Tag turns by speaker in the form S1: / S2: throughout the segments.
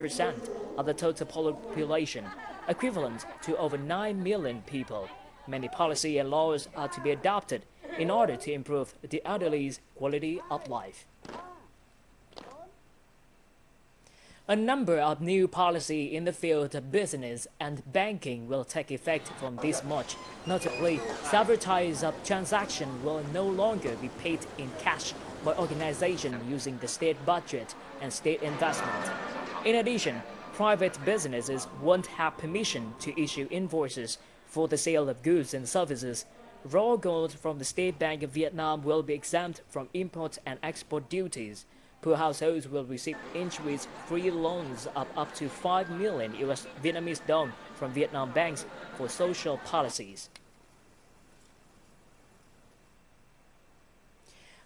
S1: of the total population, equivalent to over 9 million people. Many policy and laws are to be adopted in order to improve the elderly's quality of life. A number of new policy in the field of business and banking will take effect from this March. Notably, several types of transactions will no longer be paid in cash by organizations using the state budget and state investment. In addition, private businesses won't have permission to issue invoices for the sale of goods and services. Raw gold from the State Bank of Vietnam will be exempt from import and export duties. Poor households will receive interest-free loans of up to 5 million US Vietnamese dong from Vietnam banks for social policies.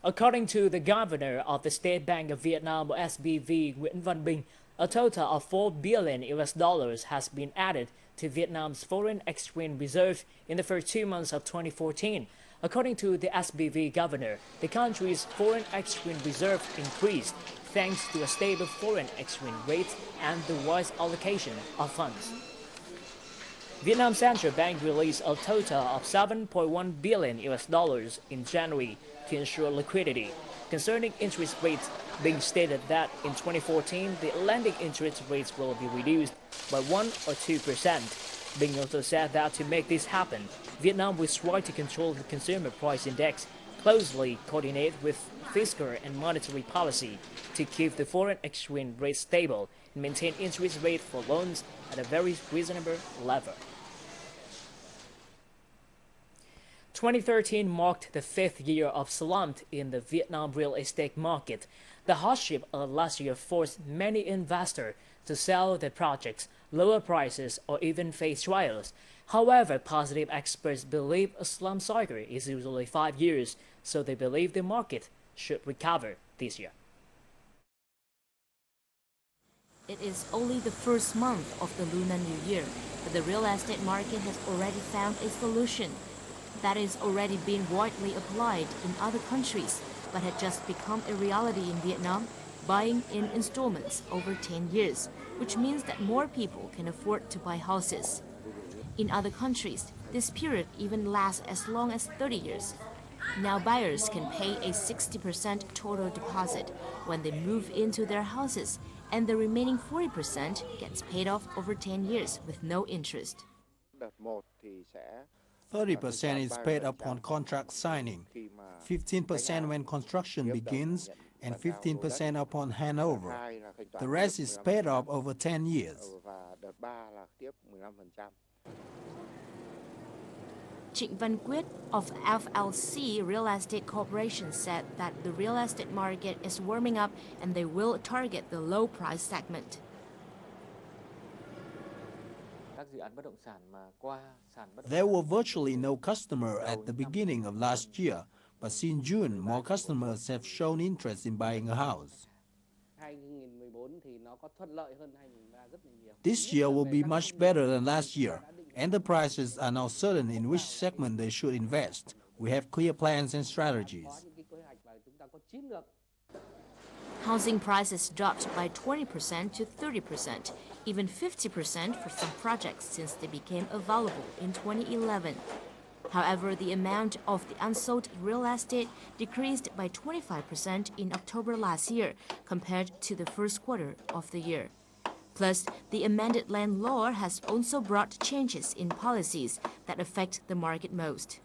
S1: According to the governor of the State Bank of Vietnam, SBV, Nguyễn Văn Bình, a total of 4 billion US dollars has been added to Vietnam's foreign exchange reserve in the first 2 months of 2014. According to the SBV governor, the country's foreign exchange reserve increased thanks to a stable foreign exchange rate and the wise allocation of funds. Vietnam Central Bank released a total of 7.1 billion US dollars in January to ensure liquidity. Concerning interest rates, Bing stated that in 2014, the lending interest rates will be reduced by 1 or 2%. Bing also said that to make this happen, Vietnam will strive to control the consumer price index, closely coordinate with fiscal and monetary policy to keep the foreign exchange rate stable and maintain interest rate for loans at a very reasonable level. 2013 marked the 5th year of slump in the Vietnam real estate market. The hardship of last year forced many investors to sell their projects, lower prices, or even face trials. However, positive experts believe a slump cycle is usually 5 years, so they believe the market should recover this year.
S2: It is only the first month of the Lunar New Year, but the real estate market has already found a solution that is already being widely applied in other countries, but had just become a reality in Vietnam, buying in installments over 10 years, which means that more people can afford to buy houses. In other countries, this period even lasts as long as 30 years. Now buyers can pay a 60% total deposit when they move into their houses, and the remaining 40% gets paid off over 10 years with no interest.
S3: 30% is paid upon contract signing, 15% when construction begins, and 15% upon handover. The rest is paid off over 10 years.
S2: Trịnh Văn Quyết of FLC Real Estate Corporation said that the real estate market is warming up and they will target the low price segment.
S3: There were virtually no customers at the beginning of last year, but since June, more customers have shown interest in buying a house. This year will be much better than last year. Enterprises are now certain in which segment they should invest. We have clear plans and strategies.
S2: Housing prices dropped by 20% to 30%, even 50% for some projects since they became available in 2011. However, the amount of the unsold real estate decreased by 25% in October last year compared to the first quarter of the year. Plus, the amended land law has also brought changes in policies that affect the market most.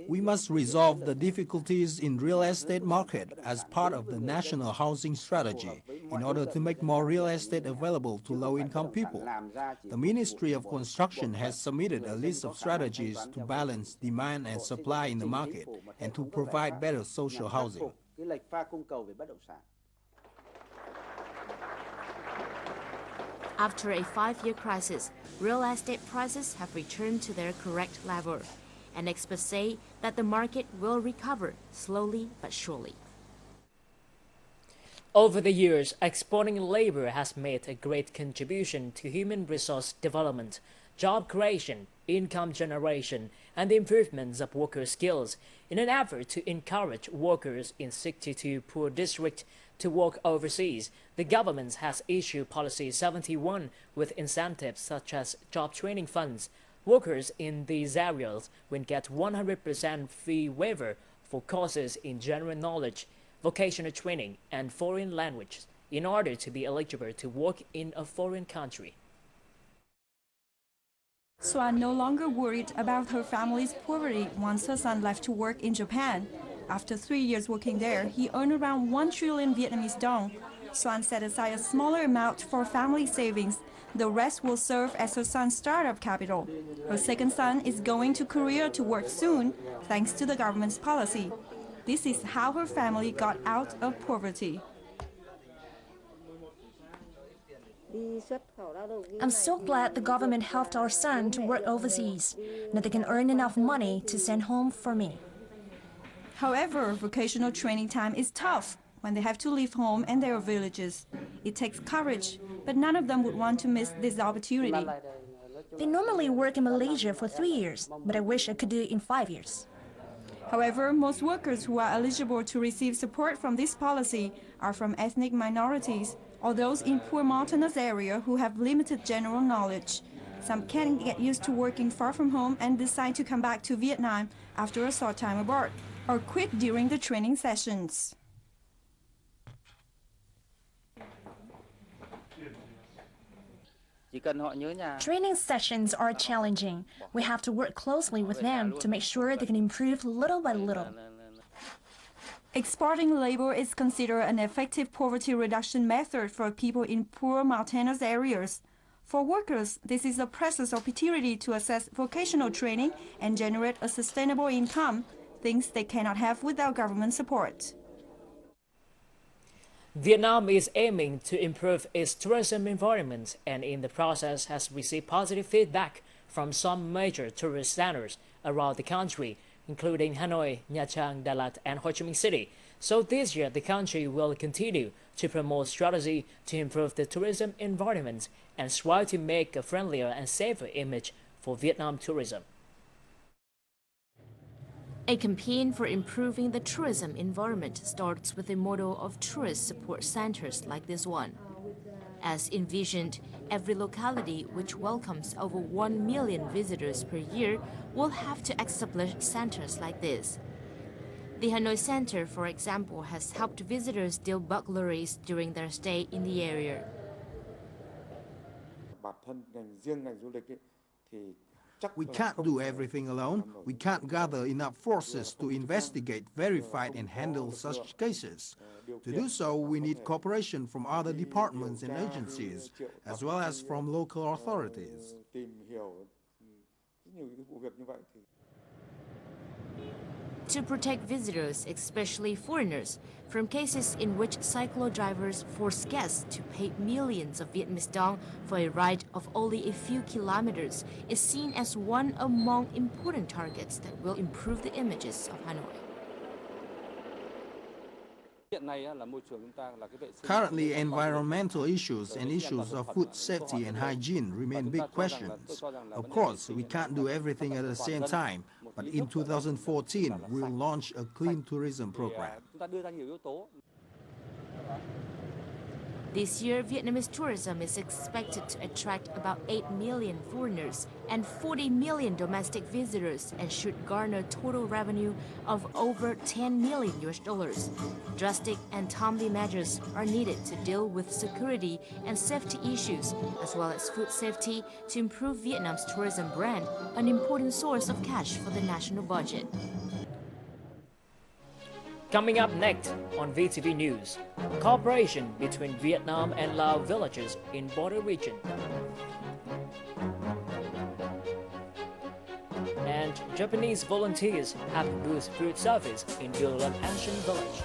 S3: We must resolve the difficulties in real estate market as part of the national housing strategy in order to make more real estate available to low-income people. The Ministry of Construction has submitted a list of strategies to balance demand and supply in the market and to provide better social housing.
S2: After a 5-year crisis, real estate prices have returned to their correct level, and experts say that the market will recover slowly but surely.
S1: Over the years, exporting labor has made a great contribution to human resource development, job creation, income generation, and the improvements of worker skills. In an effort to encourage workers in 62 poor districts to work overseas. The government has issued Policy 71 with incentives such as job training funds. Workers in these areas will get 100% fee waiver for courses in general knowledge, vocational training, and foreign languages in order to be eligible to work in a foreign country.
S4: Swan no longer worried about her family's poverty once her son left to work in Japan. After 3 years working there, he earned around 1 trillion Vietnamese dong. Swan set aside a smaller amount for family savings. The rest will serve as her son's startup capital. Her second son is going to Korea to work soon, thanks to the government's policy. This is how her family got out of poverty.
S5: I'm so glad the government helped our son to work overseas. Now they can earn enough money to send home for me.
S4: However, vocational training time is tough when they have to leave home and their villages. It takes courage, but none of them would want to miss this opportunity.
S5: They normally work in Malaysia for 3 years, but I wish I could do it in 5 years.
S4: However, most workers who are eligible to receive support from this policy are from ethnic minorities or those in poor mountainous area who have limited general knowledge. Some can get used to working far from home and decide to come back to Vietnam after a short time abroad, or quit during the training sessions.
S5: Training sessions are challenging. We have to work closely with them to make sure they can improve little by little.
S4: Exporting labor is considered an effective poverty reduction method for people in poor mountainous areas. For workers, this is a precious opportunity to access vocational training and generate a sustainable income, things they cannot have without government support.
S1: Vietnam is aiming to improve its tourism environment and in the process has received positive feedback from some major tourist centers around the country, including Hanoi, Nha Trang, Đà Lạt, and Ho Chi Minh City. So this year, the country will continue to promote strategy to improve the tourism environment and strive to make a friendlier and safer image for Vietnam tourism.
S2: A campaign for improving the tourism environment starts with a model of tourist support centers like this one. As envisioned, every locality which welcomes over 1 million visitors per year will have to establish centers like this. The Hanoi Center, for example, has helped visitors deal burglaries during their stay in the area.
S3: We can't do everything alone. We can't gather enough forces to investigate, verify, and handle such cases. To do so, we need cooperation from other departments and agencies, as well as from local authorities.
S2: To protect visitors, especially foreigners, from cases in which cyclo drivers force guests to pay millions of Vietnamese dong for a ride of only a few kilometers is seen as one among important targets that will improve the images of Hanoi.
S3: Currently, environmental issues and issues of food safety and hygiene remain big questions. Of course, we can't do everything at the same time, but in 2014, we'll launch a clean tourism program.
S2: This year, Vietnamese tourism is expected to attract about 8 million foreigners and 40 million domestic visitors and should garner total revenue of over $10 million. Drastic and timely measures are needed to deal with security and safety issues, as well as food safety, to improve Vietnam's tourism brand, an important source of cash for the national budget.
S1: Coming up next on VTV News, cooperation between Vietnam and Laos villages in border region. And Japanese volunteers have boost food service in Dulan Ancient Village.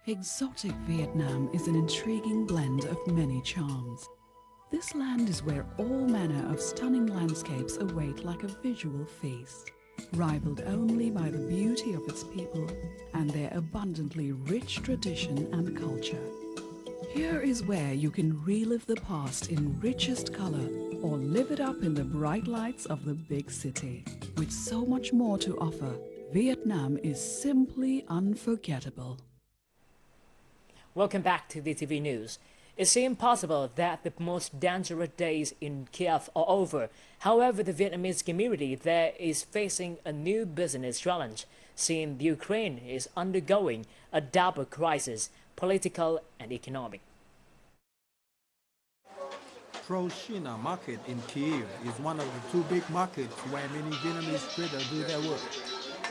S6: Exotic Vietnam is an intriguing blend of many charms. This land is where all manner of stunning landscapes await like a visual feast, rivaled only by the beauty of its people and their abundantly rich tradition and culture. Here is where you can relive the past in richest color or live it up in the bright lights of the big city. With so much more to offer, Vietnam is simply unforgettable.
S1: Welcome back to VTV News. It seems possible that the most dangerous days in Kiev are over. However, the Vietnamese community there is facing a new business challenge, seeing Ukraine is undergoing a double crisis, political and economic.
S3: Troshina market in Kyiv is one of the two big markets where many Vietnamese traders do their work.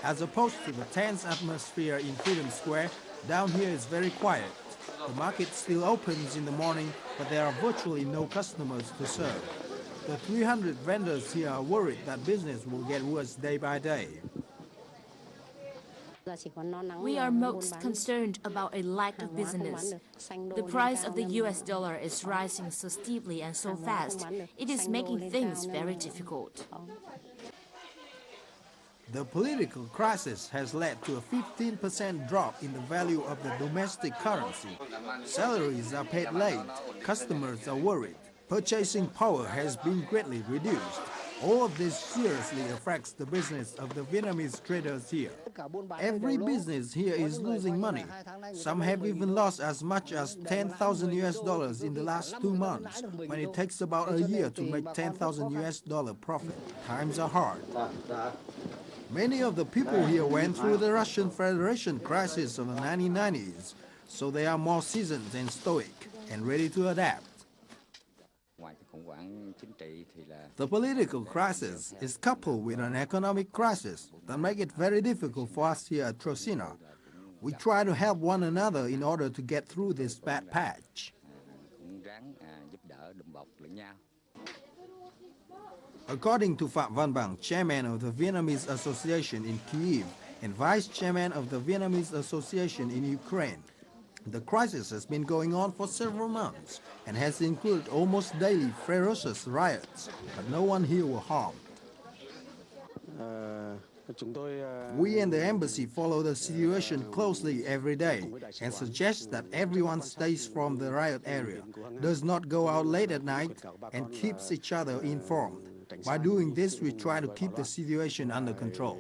S3: As opposed to the tense atmosphere in Freedom Square, down here is very quiet. The market still opens in the morning, but there are virtually no customers to serve. The 300 vendors here are worried that business will get worse day by day.
S2: We are most concerned about a lack of business. The price of the US dollar is rising so steeply and so fast. It is making things very difficult.
S3: The political crisis has led to a 15% drop in the value of the domestic currency. Salaries are paid late, customers are worried, purchasing power has been greatly reduced. All of this seriously affects the business of the Vietnamese traders here. Every business here is losing money. Some have even lost as much as 10,000 US dollars in the last 2 months, when it takes about a year to make 10,000 US dollar profit. Times are hard. Many of the people here went through the Russian Federation crisis of the 1990s, so they are more seasoned and stoic and ready to adapt. The political crisis is coupled with an economic crisis that make it very difficult for us here at Troshina. We try to help one another in order to get through this bad patch. According to Phạm Văn Bằng, chairman of the Vietnamese Association in Kyiv and vice chairman of the Vietnamese Association in Ukraine, the crisis has been going on for several months and has included almost daily ferocious riots, but no one here were harmed. We and the embassy follow the situation closely every day and suggest that everyone stays from the riot area, does not go out late at night, and keeps each other informed. By doing this, we try to keep the situation under control.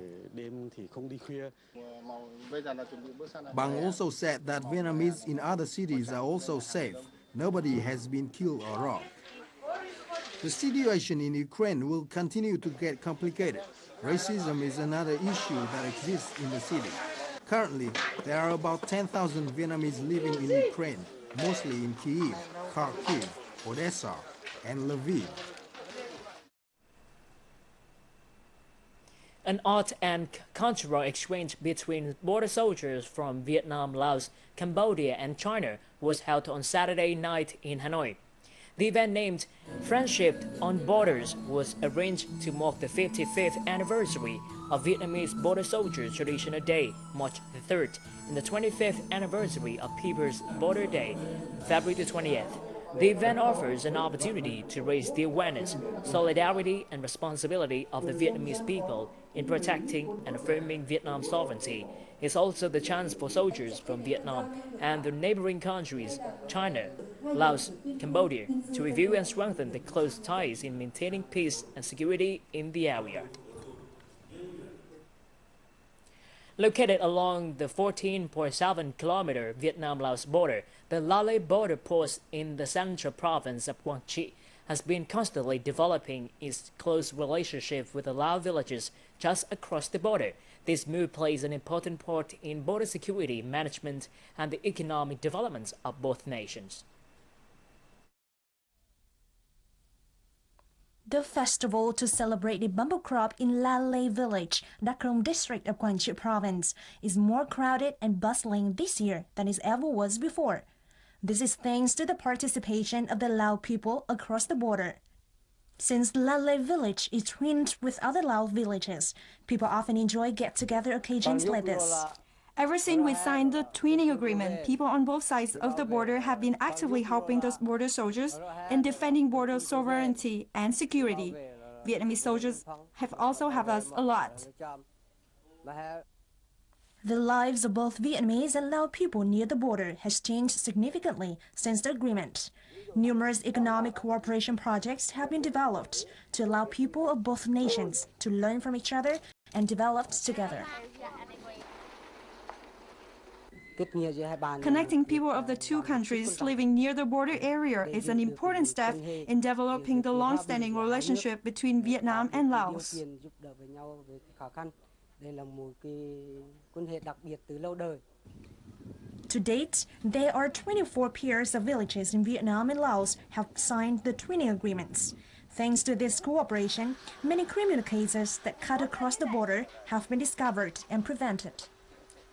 S3: Bằng also said that Vietnamese in other cities are also safe. Nobody has been killed or robbed. The situation in Ukraine will continue to get complicated. Racism is another issue that exists in the city. Currently, there are about 10,000 Vietnamese living in Ukraine, mostly in Kyiv, Kharkiv, Odessa, and Lviv.
S1: An art and cultural exchange between border soldiers from Vietnam, Laos, Cambodia and China was held on Saturday night in Hanoi. The event, named Friendship on Borders, was arranged to mark the 55th anniversary of Vietnamese Border Soldiers Traditional Day, March the 3rd, and the 25th anniversary of People's Border Day, February the 20th. The event offers an opportunity to raise the awareness, solidarity and responsibility of the Vietnamese people in protecting and affirming Vietnam's sovereignty. It's also the chance for soldiers from Vietnam and the neighboring countries, China, Laos, Cambodia, to review and strengthen the close ties in maintaining peace and security in the area. Located along the 14.7-kilometer Vietnam-Laos border, the La Lây border post in the central province of Quang Tri has been constantly developing its close relationship with the Lao villages just across the border. This move plays an important part in border security management and the economic development of both nations.
S5: The festival to celebrate the bamboo crop in La Lây village, Đắk Rông district of Quang Tri province, is more crowded and bustling this year than it ever was before. This is thanks to the participation of the Lao people across the border. Since La Lây village is twinned with other Lao villages, people often enjoy get-together occasions like this.
S4: Ever since we signed the twinning agreement, people on both sides of the border have been actively helping the border soldiers in defending border sovereignty and security. Vietnamese soldiers have also helped us a lot.
S5: The lives of both Vietnamese and Lao people near the border has changed significantly since the agreement. Numerous economic cooperation projects have been developed to allow people of both nations to learn from each other and develop together.
S4: Connecting people of the two countries living near the border area is an important step in developing the long-standing relationship between Vietnam and Laos.
S5: To date, there are 24 pairs of villages in Vietnam and Laos have signed the twinning agreements. Thanks to this cooperation, many criminal cases that cut across the border have been discovered and prevented.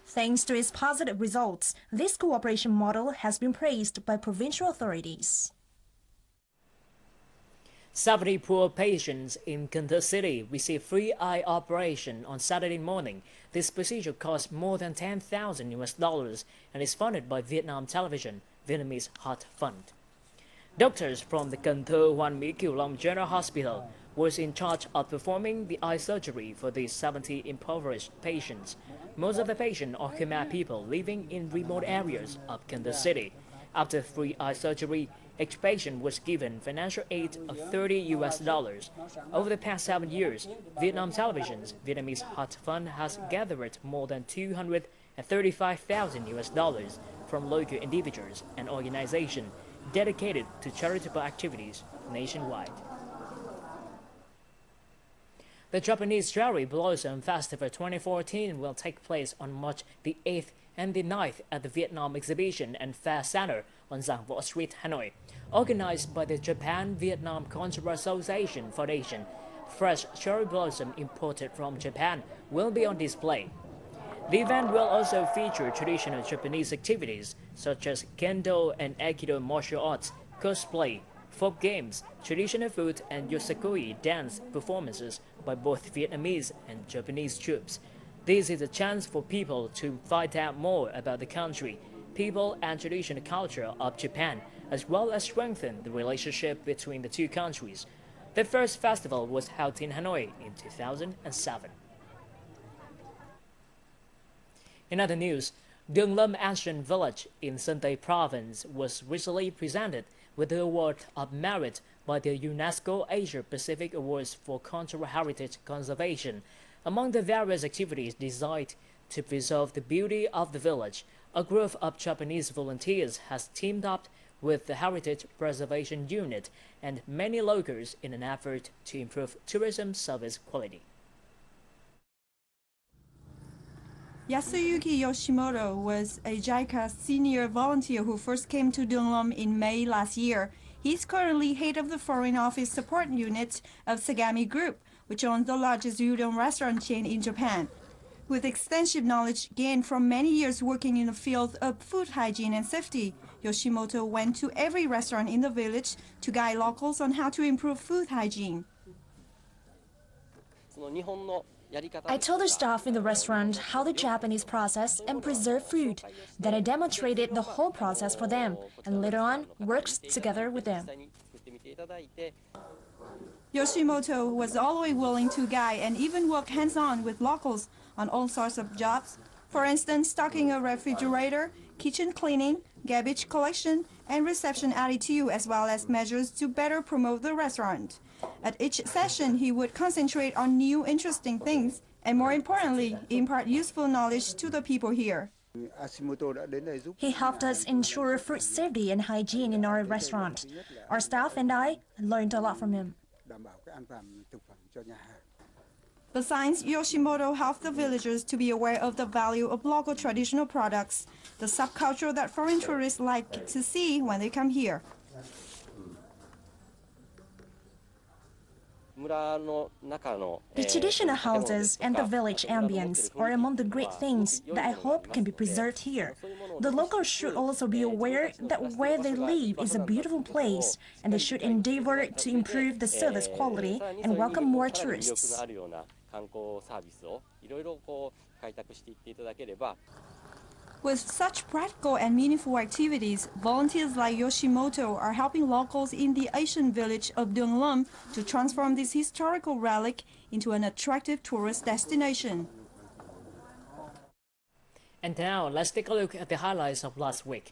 S5: Thanks to its positive results, this cooperation model has been praised by provincial authorities.
S1: 70 poor patients in Kansas City received free eye operation on Saturday morning. This procedure cost more than $10,000 and is funded by Vietnam Television, Vietnamese Heart Fund. Doctors from the Cần Thơ Hoan Mỹ Cửu Long General Hospital was in charge of performing the eye surgery for these 70 impoverished patients. Most of the patients are Khmer people living in remote areas of Kansas City. After free eye surgery, each patient was given financial aid of $30. Over the past 7 years, Vietnam Television's Vietnamese Heart Fund has gathered more than $235,000 from local individuals and organizations dedicated to charitable activities nationwide. The Japanese Cherry Blossom Festival 2014 will take place on March the 8th and the 9th at the Vietnam Exhibition and Fair Center on Giang Vo Street, Hanoi. Organized by the Japan-Vietnam Cultural Association Foundation, fresh cherry blossom imported from Japan will be on display. The event will also feature traditional Japanese activities such as Kendo and Aikido martial arts, cosplay, folk games, traditional food, and Yosakoi dance performances by both Vietnamese and Japanese troops. This is a chance for people to find out more about the country, people, and traditional culture of Japan, as well as strengthen the relationship between the two countries. The first festival was held in Hanoi in 2007. In other news, Đường Lâm Ancient Village in Sơn Tây Province was recently presented with the Award of Merit by the UNESCO Asia Pacific Awards for Cultural Heritage Conservation. Among the various activities designed to preserve the beauty of the village, a group of Japanese volunteers has teamed up with the Heritage Preservation Unit and many locals in an effort to improve tourism service quality.
S4: Yasuyuki Yoshimoto was a JICA senior volunteer who first came to Đường Lâm in May last year. He's currently head of the Foreign Office Support Unit of Sagami Group, which owns the largest udon restaurant chain in Japan. With extensive knowledge gained from many years working in the field of food hygiene and safety, Yoshimoto went to every restaurant in the village to guide locals on how to improve food hygiene.
S5: I told the staff in the restaurant how the Japanese process and preserve food. Then I demonstrated the whole process for them and later on worked together with them.
S4: Yoshimoto was always willing to guide and even work hands-on with locals on all sorts of jobs. For instance, stocking a refrigerator, kitchen cleaning, garbage collection, and reception attitude, as well as measures to better promote the restaurant. At each session, he would concentrate on new interesting things and, more importantly, impart useful knowledge to the people here.
S5: He helped us ensure food safety and hygiene in our restaurant. Our staff and I learned a lot from him.
S4: Besides, Yoshimoto helped the villagers to be aware of the value of local traditional products, the subculture that foreign tourists like to see when they come here.
S5: The traditional houses and the village ambience are among the great things that I hope can be preserved here. The locals should also be aware that where they live is a beautiful place, and they should endeavor to improve the service quality and welcome more tourists.
S4: With such practical and meaningful activities, volunteers like Yoshimoto are helping locals in the Asian village of Đường Lâm to transform this historical relic into an attractive tourist destination.
S1: And now, let's take a look at the highlights of last week.